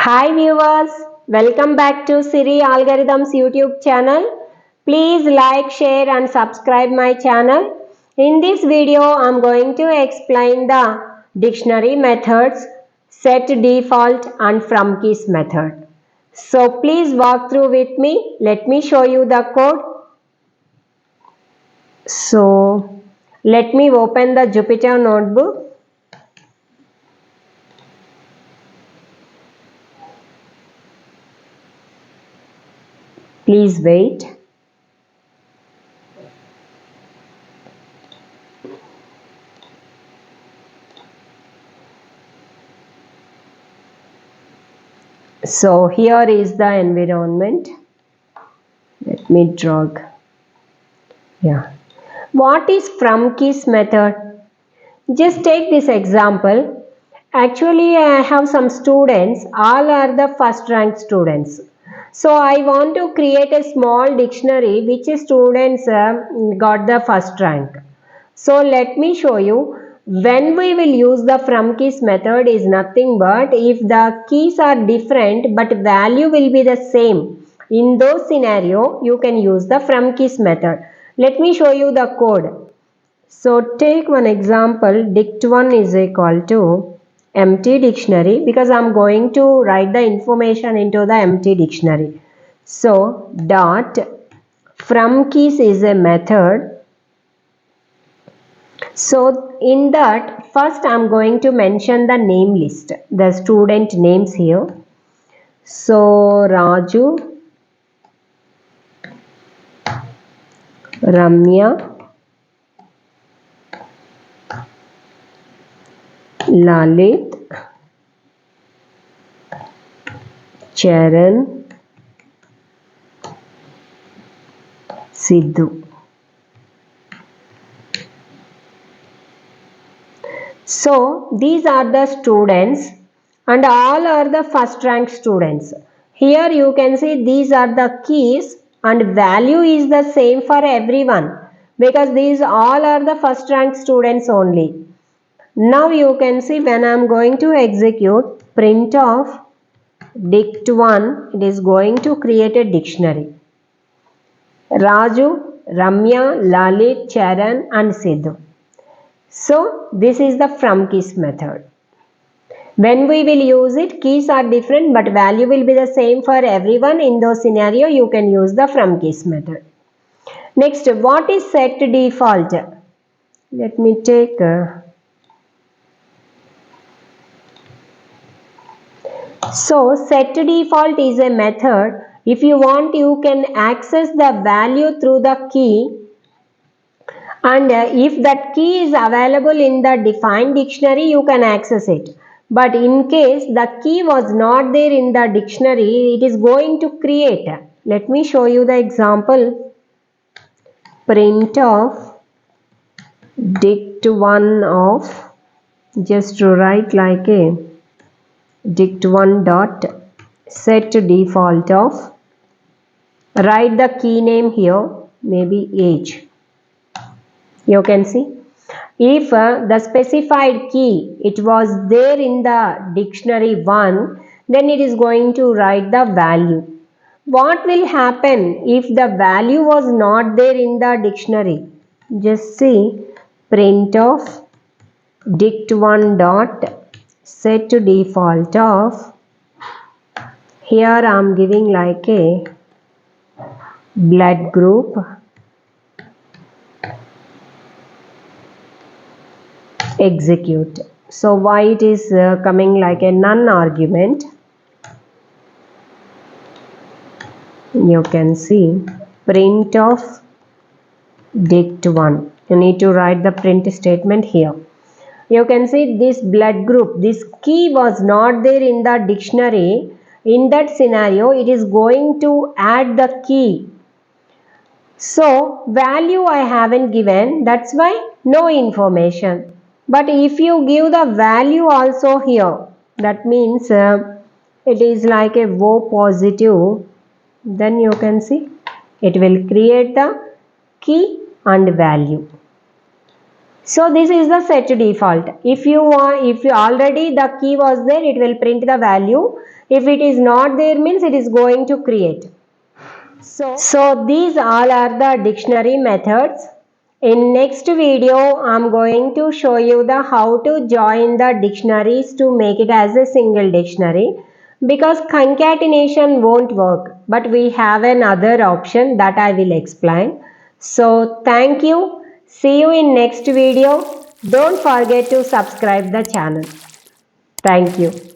Hi viewers, welcome back to Siri Algorithms YouTube channel. Please like, share and subscribe my channel. In this video, I am going to explain the dictionary methods, set default and from keys method. So please walk through with me. Let me show you the code. So let me open the Jupyter notebook. Please wait. So here is the environment. Let me drag. Yeah. What is from keys method? Just take this example. Actually, I have some students. All are the first rank students. So I want to create a small dictionary which students got the first rank. So let me show you. When we will use the from keys method is nothing but if the keys are different but value will be the same. In those scenario, you can use the from keys method. Let me show you the code. So take one example. Dict1 is equal to empty dictionary because I am going to write the information into the empty dictionary. So dot from keys is a method. So in that first I am going to mention the name list, the student names here. So Raju, Ramya, Lalit, Charan, Sidhu. So these are the students and all are the first rank students. Here you can see these are the keys and value is the same for everyone because these all are the first rank students only. Now you can see when I am going to execute print of dict1, it is going to create a dictionary. Raju, Ramya, Lalit, Charan and Sidhu. So this is the from keys method. When we will use it, keys are different but value will be the same for everyone. In those scenario, you can use the from keys method. Next, what is set default? Let me take so set default is a method. If you want, you can access the value through the key. And if that key is available in the defined dictionary, you can access it. But in case the key was not there in the dictionary, it is going to create. Let me show you the example. Print of dict1 of, just to write like a dict1 dot set default of, write the key name here, maybe age. You can see if the specified key it was there in the dictionary 1, then it is going to write the value. What will happen if the value was not there in the dictionary? Just see print of dict1 dot set default of, here I am giving like a blood group, execute. So why it is coming like a none argument? You can see print of dict1. You need to write the print statement here. You can see this blood group, this key was not there in the dictionary. In that scenario, it is going to add the key. So value I haven't given, that's why no information. But if you give the value also here, that means it is like a O positive, then you can see it will create the key and value. So this is the set default. If you already the key was there, it will print the value. If it is not there means it is going to create. So these all are the dictionary methods. In next video, I'm going to show you the how to join the dictionaries to make it as a single dictionary, because concatenation won't work, but we have another option that I will explain. So thank you. See you in next video. Don't forget to subscribe the channel. Thank you.